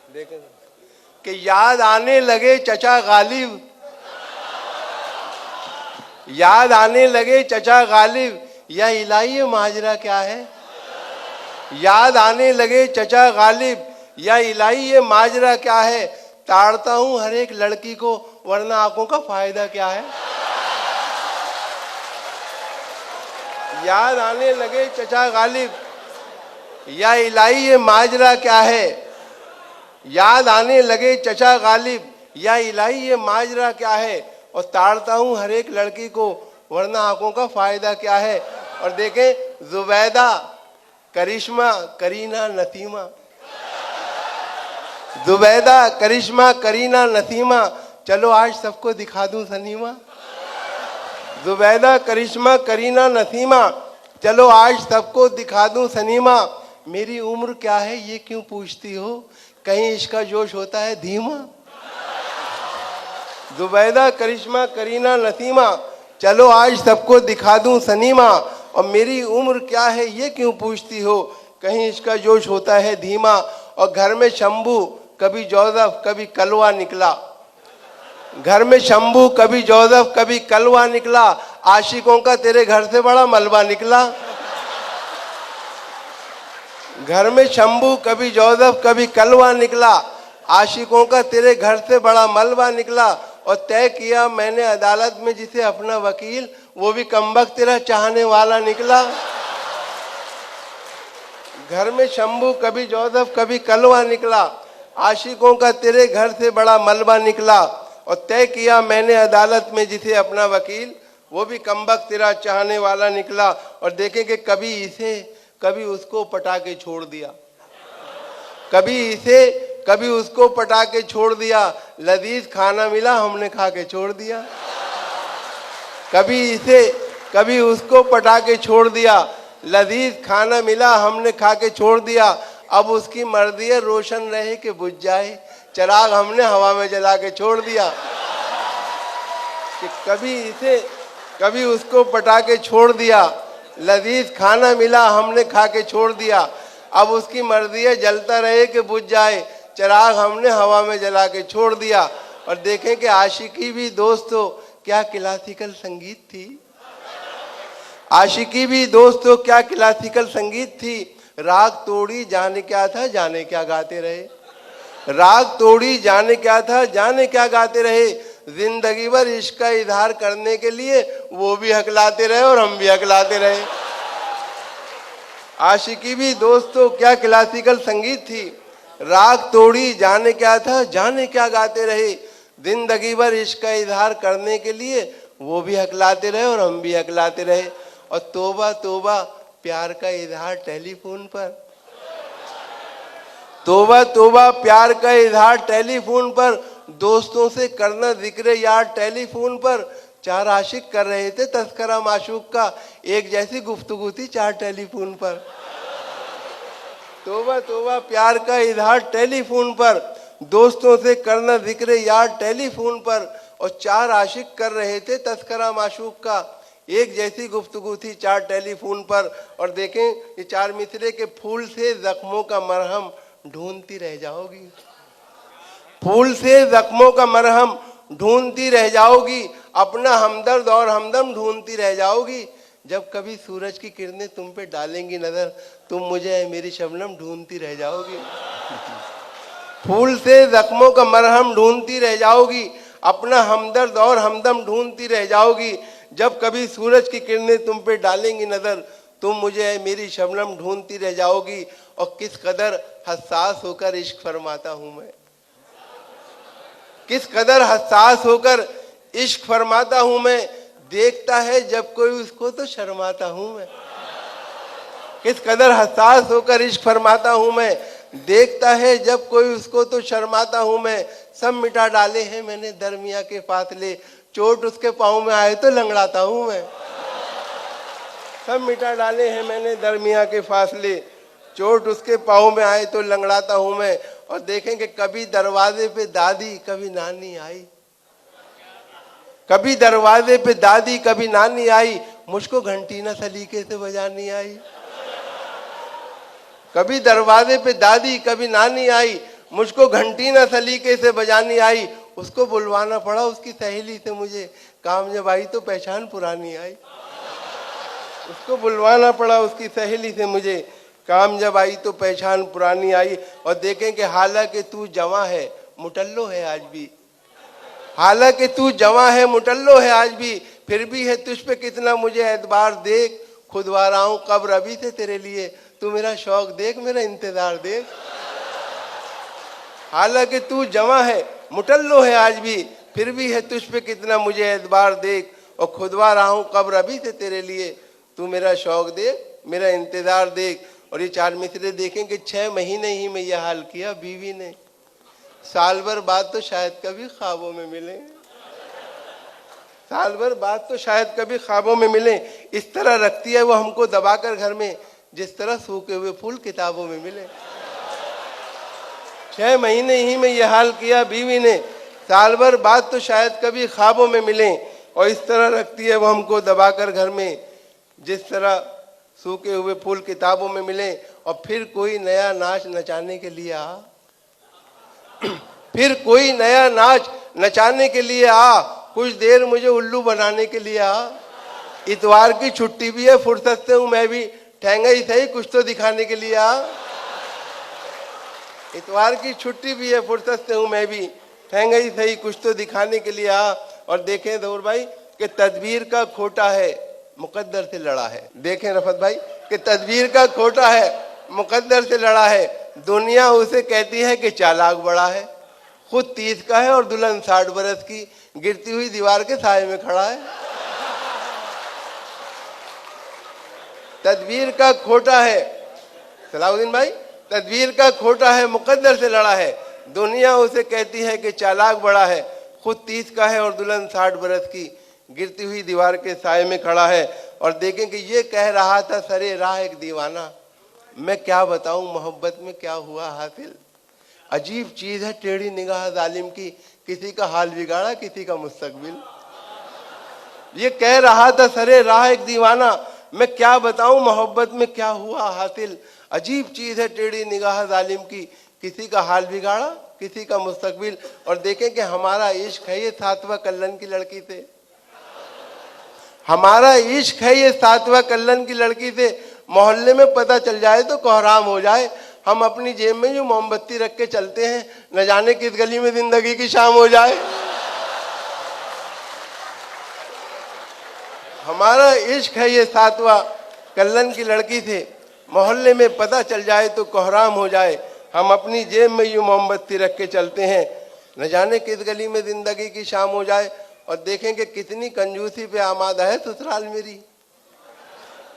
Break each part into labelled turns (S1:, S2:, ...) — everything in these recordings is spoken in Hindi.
S1: देखें कि याद आने लगे चचा गालिब, याद आने लगे चचा गालिब, या इलाही ये माजरा क्या है। याद आने लगे चचा गालिब, या इलाही ये माजरा क्या है। ताड़ता हूं हर एक लड़की को, वरना आंखों का फायदा क्या है। याद आने लगे चचा गालिब, या इलाही ये माजरा क्या है। याद आने लगे चचा गालिब, या इलाही ये माजरा क्या है। और ताड़ता हूं हर एक लड़की को, वरना आंखों का फायदा क्या है। और देखें जुबैदा, करिश्मा, करीना, नसीमा। जुबैदा, करिश्मा, करीना, नसीमा, चलो आज सबको दिखा दूं सनीमा। जुबैदा, करिश्मा, करीना, नसीमा, चलो आज सबको दिखा दूं सनीमा। मेरी उम्र क्या है ये क्यों पूछती हो, कहीं इसका जोश होता है धीमा। जुबैदा, करिश्मा, करीना, नसीमा, चलो आज सबको दिखा दूं सनीमा। और मेरी उम्र क्या है ये क्यों पूछती हो, कहीं इसका जोश होता है धीमा। और घर में शंभू कभी जोसेफ कभी कलवा निकला, घर में शंभू कभी जोसेफ कभी कलवा निकला। आशिकों का तेरे घर से बड़ा मलबा निकला। घर में शंभू कभी जोसेफ कभी कलवा निकला, आशिकों का तेरे घर से बड़ा मलबा निकला। और तय किया मैंने अदालत में जिसे अपना वकील, वो भी कमबख्त तेरा चाहने वाला निकला। घर में शंभू कभी जोसेफ कभी कलवा निकला, आशिकों का तेरे घर से बड़ा मलबा निकला। और तय किया मैंने अदालत में जिसे अपना वकील, वो भी कमबख्त तेरा चाहने वाला निकला। और देखें कि कभी इसे कभी उसको पटा के छोड़ दिया, कभी इसे कभी उसको पटा के छोड़ दिया। लजीज खाना मिला हमने खा के छोड़ दिया। कभी इसे कभी उसको पटा के छोड़ दिया, लजीज खाना मिला हमने खा के छोड़ दिया। अब उसकी मर्जी है रोशन रहे कि बुझ जाए, चिराग हमने हवा में जला के छोड़ दिया। कि कभी इसे कभी उसको पटा के छोड़ दिया, लजीज खाना मिला हमने खा के छोड़ दिया। अब उसकी मर्जी है जलता रहे कि बुझ जाए, चिराग हमने हवा में जला के छोड़ दिया। और देखें कि आशिकी भी दोस्तों क्या क्लासिकल संगीत थी, आशिकी भी दोस्तों क्या क्लासिकल संगीत थी। राग तोड़ी जाने क्या था जाने क्या गाते रहे, राग तोड़ी जाने क्या था जाने क्या गाते रहे। जिंदगी भर इश्क का इजहार करने के लिए वो भी हकलाते रहे और हम भी हकलाते रहे। आशिकी भी दोस्तों क्या क्लासिकल संगीत थी, राग तोड़ी जाने क्या था जाने क्या गाते रहे। जिंदगी भर इश्क का इजहार करने के लिए वो भी हकलाते रहे और हम भी हकलाते रहे। और तोबा तोबा प्यार का इजहार टेलीफोन पर, तोबा तोबा प्यार का इजहार टेलीफोन पर। दोस्तों से करना जिक्र यार टेलीफोन पर। चार आशिक कर रहे थे तस्करा माशूक का, एक जैसी गुफ्तगू थी चार टेलीफोन पर। तोबा तोबा प्यार का इजहार टेलीफोन पर, दोस्तों से करना जिक्र यार टेलीफोन पर। और चार आशिक कर रहे थे तस्करा माशूक का, एक जैसी गुफ्तगू थी चार टेलीफोन पर। और देखें ये चार मिसरे के फूल से जख्मों का मरहम ढूंढती रह जाओगी, फूल से जख्मों का मरहम ढूंढती रह जाओगी। अपना हमदर्द और हमदम ढूंढती रह जाओगी। जब कभी सूरज की किरणें तुम पे डालेंगी नजर, तुम मुझे मेरी शबनम ढूंढती रह जाओगी। फूल से जख्मों का मरहम ढूंढती रह जाओगी, अपना हमदर्द और हमदम ढूंढती रह जाओगी। जब कभी सूरज की किरणें तुम पे डालेंगी नजर, तुम मुझे मेरी शबनम ढूंढती रह जाओगी। और किस कदर हसास होकर इश्क फरमाता हूं मैं, किस कदर हसास होकर इश्क फरमाता हूं मैं। देखता है जब कोई उसको तो शर्माता हूं मैं, किस कदर हसास होकर इश्क फरमाता हूं मैं। देखता है जब कोई उसको तो शर्माता हूं मैं। सब मिटा डाले हैं मैंने दरमिया के फासले, चोट उसके पाँव में आए तो लंगड़ाता हूं मैं। सब मिटा डाले हैं मैंने दरमिया के फासले, चोट उसके पाँव में आए तो लंगड़ाता हूं मैं। और देखेंगे कभी दरवाजे पे दादी कभी नानी आई, कभी दरवाजे पे दादी कभी नानी आई, मुझको घंटी ना सलीके से बजानी आई। कभी दरवाजे पे दादी कभी नानी आई, मुझको घंटी न सलीके से बजानी आई, उसको बुलवाना पड़ा उसकी सहेली से मुझे, काम जब आई तो पहचान पुरानी आई। उसको बुलवाना पड़ा उसकी सहेली से मुझे, काम जब आई तो पहचान पुरानी आई। और देखें कि हालांकि तू जवां है मुटल्लो है आज भी, हालांकि तू जवां है मुटल्लो है आज भी, फिर भी है तुझ पे कितना मुझे एतबार, देख खुदवा रहा हूं कब्र अभी से तेरे लिए, तू मेरा शौक देख मेरा इंतजार देख। हालांकि तू जवां है मुटल्लो है आज भी, फिर भी है तुझ पे कितना मुझे एतबार, देख और खुदवा रहा हूं कब्र अभी से तेरे लिए, तू मेरा शौक देख मेरा इंतजार देख। और ये 4 मिसरे देखें कि 6 महीने ही में यह हाल किया बीवी ने, साल भर बाद तो शायद कभी ख्वाबों में मिले, साल भर बाद तो शायद कभी ख्वाबों में मिले। इस तरह रखती है वो हमको दबाकर घर में, जिस तरह सूखे हुए फूल किताबों में मिले। 6 महीने ही में यह हाल किया बीवी ने, साल भर बाद तो शायद कभी ख्वाबों में मिले। और इस तरह रखती है वो हमको दबाकर घर में, जिस तरह सूखे हुए फूल किताबों में मिले। और फिर कोई नया नाच नचाने के लिए आ, फिर कोई नया नाच नचाने के लिए आ, कुछ देर मुझे उल्लू बनाने के लिए आ। इतवार की छुट्टी भी है फुर्सत से हूं मैं भी, ठहंगा ही सही कुछ तो दिखाने के लिए आ। इतवार की छुट्टी भी है फुर्सत से हूं मैं भी, ठहंगा ही सही कुछ तो दिखाने के लिए आ। और देखें दौर भाई कि तदबीर का खोटा है मुकद्दर से लड़ा है। देखें रफत भाई कि तदबीर का खोटा है मुकद्दर से लड़ा है। दुनिया उसे कहती है कि चालाक बड़ा है, खुद 30 का है और दुल्हन 60 बरस की, गिरती हुई दीवार के साए में खड़ा है। तदबीर का खोटा है सलाउद्दीन भाई, तदबीर का खोटा है मुकद्दर से लड़ा है। दुनिया उसे कहती है कि चालाक बड़ा है, खुद 30 का है और दुल्हन 60 बरस की, गिरती हुई दीवार के साए में खड़ा है। और देखें कि ये कह रहा था सरे राह एक दीवाना, मैं क्या बताऊं मोहब्बत में क्या हुआ हासिल। अजीब चीज है टेढ़ी निगाह जालिम की, किसी का हाल बिगाड़ा किसी का मुस्तकबिल। ये कह रहा था सरे राह एक दीवाना, मैं क्या बताऊं मोहब्बत में क्या हुआ हासिल। अजीब चीज है टेढ़ी निगाह जालिम की, किसी का हाल बिगाड़ा किसी का मुस्तकबिल। और देखें कि हमारा इश्क है ये 7वां कल्लन की लड़की से, हमारा इश्क है ये 7वां कल्लन की लड़की से। मोहल्ले में पता चल जाए तो कोहराम हो जाए, हम अपनी जेब में जो मोमबत्ती रख के चलते हैं, न जाने किस गली में जिंदगी की शाम हो जाए। हमारा इश्क है ये 7वां कल्लन की लड़की से, मोहल्ले में पता चल जाए तो कोहराम हो जाए, हम अपनी जेब में यूं मोमबत्ती रख के चलते हैं, न जाने किस गली में जिंदगी की शाम हो जाए। और देखें कि कितनी कंजूसी पे आमादा है ससुराल मेरी,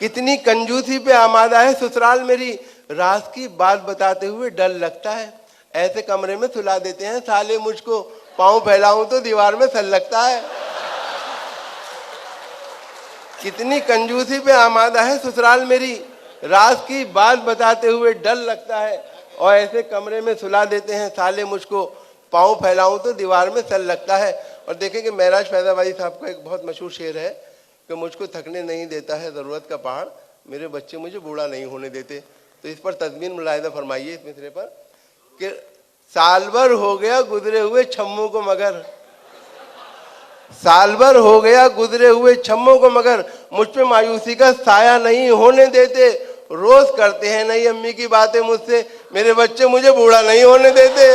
S1: कितनी कंजूसी पे आमादा है ससुराल मेरी। राज की बात बताते हुए डर लगता है, ऐसे कमरे में सुला देते हैं साले मुझको, पाँव फैलाऊं तो दीवार में सल लगता है। कितनी कंजूसी पे आमादा है ससुराल मेरी, राज की बात बताते हुए डर लगता है, और ऐसे कमरे में सुला देते हैं साले मुझको, पाँव फैलाऊं तो दीवार में सल लगता है। और देखें कि महराज फैजाबादी साहब का एक बहुत मशहूर शेर है कि मुझको थकने नहीं देता है ज़रूरत का पहाड़, मेरे बच्चे मुझे बूढ़ा नहीं होने देते। तो इस पर तज़मीन मुलाहिज़ा फरमाइए इस मिसरे पर कि साल भर हो गया गुजरे हुए छम्मों को मगर, साल भर हो गया गुजरे हुए छम्मों को मगर, मुझ पे मायूसी का साया नहीं होने देते। रोज करते हैं नई अम्मी की बातें मुझसे, मेरे बच्चे मुझे बूढ़ा नहीं होने देते।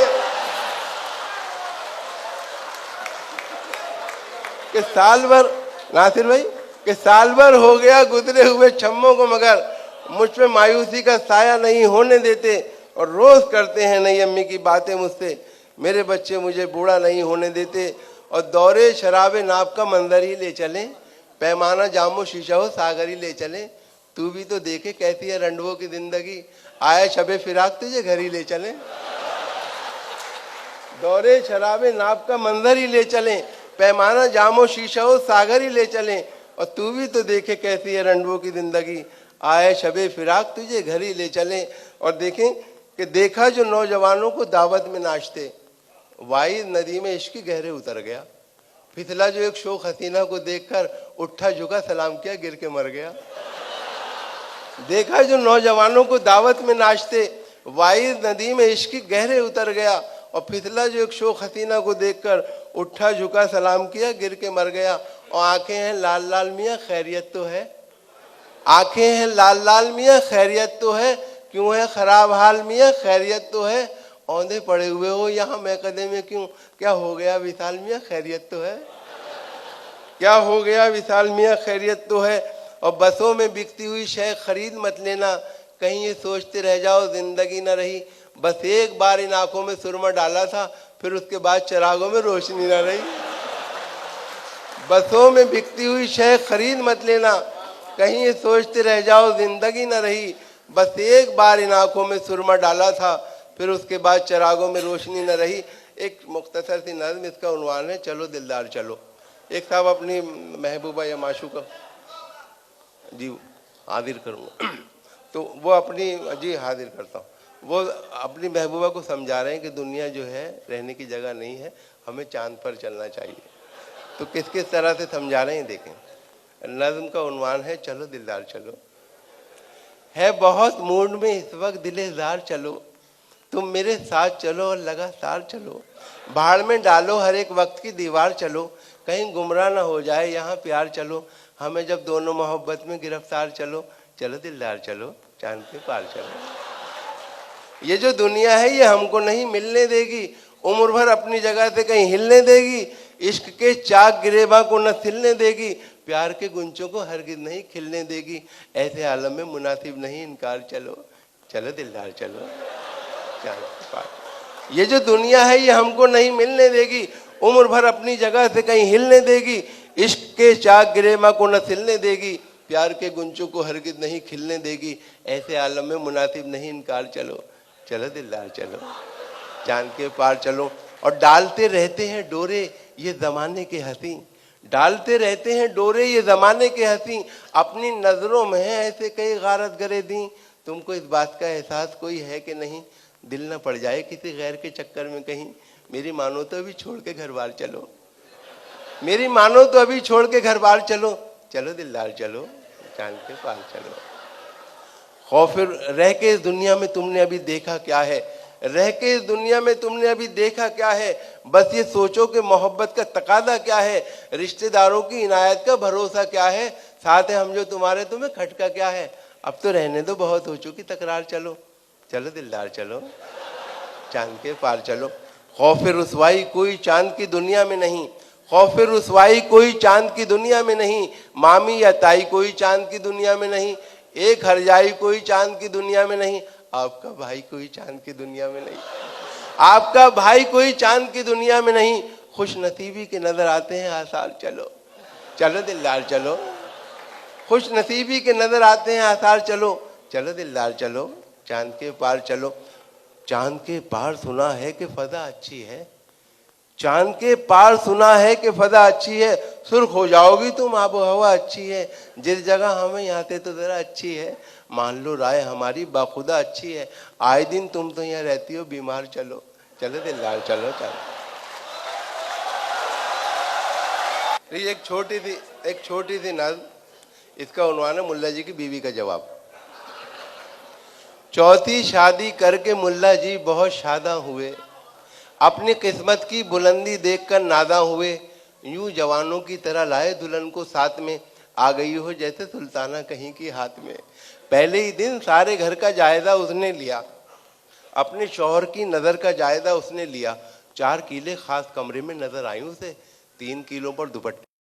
S1: कि साल भर नासिर भाई कि साल भर हो गया गुजरे हुए छम्मों को मगर, मुझ पे मायूसी का साया नहीं होने देते। और रोज करते हैं नई अम्मी की बातें मुझसे, मेरे बच्चे मुझे बूढ़ा नहीं होने देते। और दौरे शराबे नाप का मंजर ही ले चलें, पैमाना जामो शीशा हो सागर ही ले चलें, तू भी तो देखे कैसी है रंडवों की जिंदगी, आए शबे फिराक तुझे घर ही ले चलें। दौरे शराबे नाप का मंजर ही ले चलें, पैमाना जामो शीशा हो सागर ही ले चलें, और तू भी तो देखे कैसी है रंडवों की जिंदगी, आए शबे फिराक तुझे घर ही ले चलें। और देखें कि देखा जो नौजवानों को दावत में नाचते, वाइद नदी में इश्क गहरे उतर गया। फिसला जो एक शोख हसीना को देखकर, उठा झुका सलाम किया गिर के मर गया। देखा जो नौजवानों को दावत में नाचते, वाइज नदी में इश्क की गहरे उतर गया और फिसला जो एक शोख हसीना को देखकर उठा झुका सलाम किया, गिर के मर गया। और आंखें हैं लाल लाल मियाँ खैरियत तो है, आंखें हैं लाल लाल मियाँ खैरियत तो है, क्यों है खराब हाल मियाँ खैरियत तो है, औंधे पड़े हुए हो यहाँ मैकदे में क्यों, क्या हो गया विशाल मियाँ खैरियत तो है, क्या हो गया विशाल मियाँ खैरियत तो है। और बसों में बिकती हुई शय खरीद मत लेना, कहीं ये सोचते रह जाओ जिंदगी न रही। बस एक बार इन आंखों में सुरमा डाला था, फिर उसके बाद चिरागों में रोशनी न रही। बसों में बिकती हुई शय खरीद मत लेना, कहीं ये सोचते रह जाओ जिंदगी न रही। बस एक बार इन आंखों में सुरमा डाला था, फिर उसके बाद चिरागों में रोशनी न रही। एक मुख्तसर सी नज़्म, इसका उन्वान है चलो दिलदार चलो। एक साहब अपनी महबूबा या माशूका जी हाजिर करूँगा, तो वो अपनी जी हाजिर करता हूँ, वो अपनी महबूबा को समझा रहे हैं कि दुनिया जो है रहने की जगह नहीं है, हमें चांद पर चलना चाहिए। तो किस किस तरह से समझा रहे हैं देखें। नज़्म का उन्वान है चलो दिलदार चलो। है बहुत मूड में इस वक्त दिलेदार चलो, तुम मेरे साथ चलो और लगातार चलो। भाड़ में डालो हर एक वक्त की दीवार चलो, कहीं गुमराह ना हो जाए यहाँ प्यार चलो। हमें जब दोनों मोहब्बत में गिरफ्तार चलो, चलो दिलदार चलो चांद के पार चलो। ये जो दुनिया है ये हमको नहीं मिलने देगी, उम्र भर अपनी जगह से कहीं हिलने देगी। इश्क के चाक गिरेबा को न सिलने देगी, प्यार के गुंचों को हरगिज नहीं खिलने देगी। ऐसे आलम में मुनासिब नहीं इनकार चलो, चलो दिलदार चलो चांद के पार। ये जो दुनिया है ये हमको नहीं मिलने देगी, उम्र भर अपनी जगह से कहीं हिलने देगी। इश्क के चाक गिरेबा को न सिलने देगी, प्यार के गुंचों को हरगिज नहीं खिलने देगी। ऐसे आलम में मुनासिब नहीं इनकार चलो, चलो दिलदार चलो चांद के पार चलो। और डालते रहते हैं डोरे ये ज़माने के हंसी, डालते रहते हैं डोरे ये ज़माने के हंसी। अपनी नज़रों में है ऐसे कई गारत गरे दी, तुमको इस बात का एहसास कोई है कि नहीं, दिल न पड़ जाए किसी गैर के चक्कर में कहीं। मेरी मानो तो अभी छोड़ के घर बार चलो, मेरी मानो तो अभी छोड़ के घर बार चलो, चलो दिलदार चलो चांद के पार चलो। खौफ रह के इस दुनिया में तुमने अभी देखा क्या है, रह के इस दुनिया में तुमने अभी देखा क्या है। बस ये सोचो कि मोहब्बत का तकादा क्या है, रिश्तेदारों की इनायत का भरोसा क्या है, साथ है हम जो तुम्हारे तुम्हें खटका क्या है। अब तो रहने दो बहुत हो चुकी तकरार चलो, चलो दिलदार चलो चांद के पार चलो। खौफ रुसवाई कोई चांद की दुनिया में नहीं, खौफ रुसवाई कोई चांद की दुनिया में नहीं। मामी या ताई कोई चांद की दुनिया में नहीं, एक हरजाई कोई चांद की दुनिया में नहीं। आपका भाई कोई चांद की दुनिया में नहीं, आपका भाई कोई चांद की दुनिया में नहीं। खुश नसीबी के नजर आते हैं आसार चलो, चलो दिलदार चलो। खुश नसीबी के नजर आते हैं आसार चलो, चलो दिलदार चलो चांद के पार चलो। चांद के पार सुना है कि फजा अच्छी है, चांद के पार सुना है कि फजा अच्छी है। सुर्ख हो जाओगी तुम आबो हवा अच्छी है, जिस जगह हमें यहाँ से तो जरा अच्छी है। मान लो राय हमारी बाखुदा अच्छी है, आए दिन तुम तो यहाँ रहती हो बीमार चलो, चलो दिलदार चलो चलो। एक छोटी सी नज़्म, इसका उन्वान है मुल्ला जी की बीवी का जवाब। चौथी शादी करके मुल्ला जी बहुत शादा हुए, अपनी किस्मत की बुलंदी देखकर नादा हुए। यूं जवानों की तरह लाए दुल्हन को साथ में, आ गई हो जैसे सुल्ताना कहीं की हाथ में। पहले ही दिन सारे घर का जायजा उसने लिया, अपने शौहर की नज़र का जायजा उसने लिया। 4 किले खास कमरे में नजर आई उसे, 3 किलों पर दुपट्टा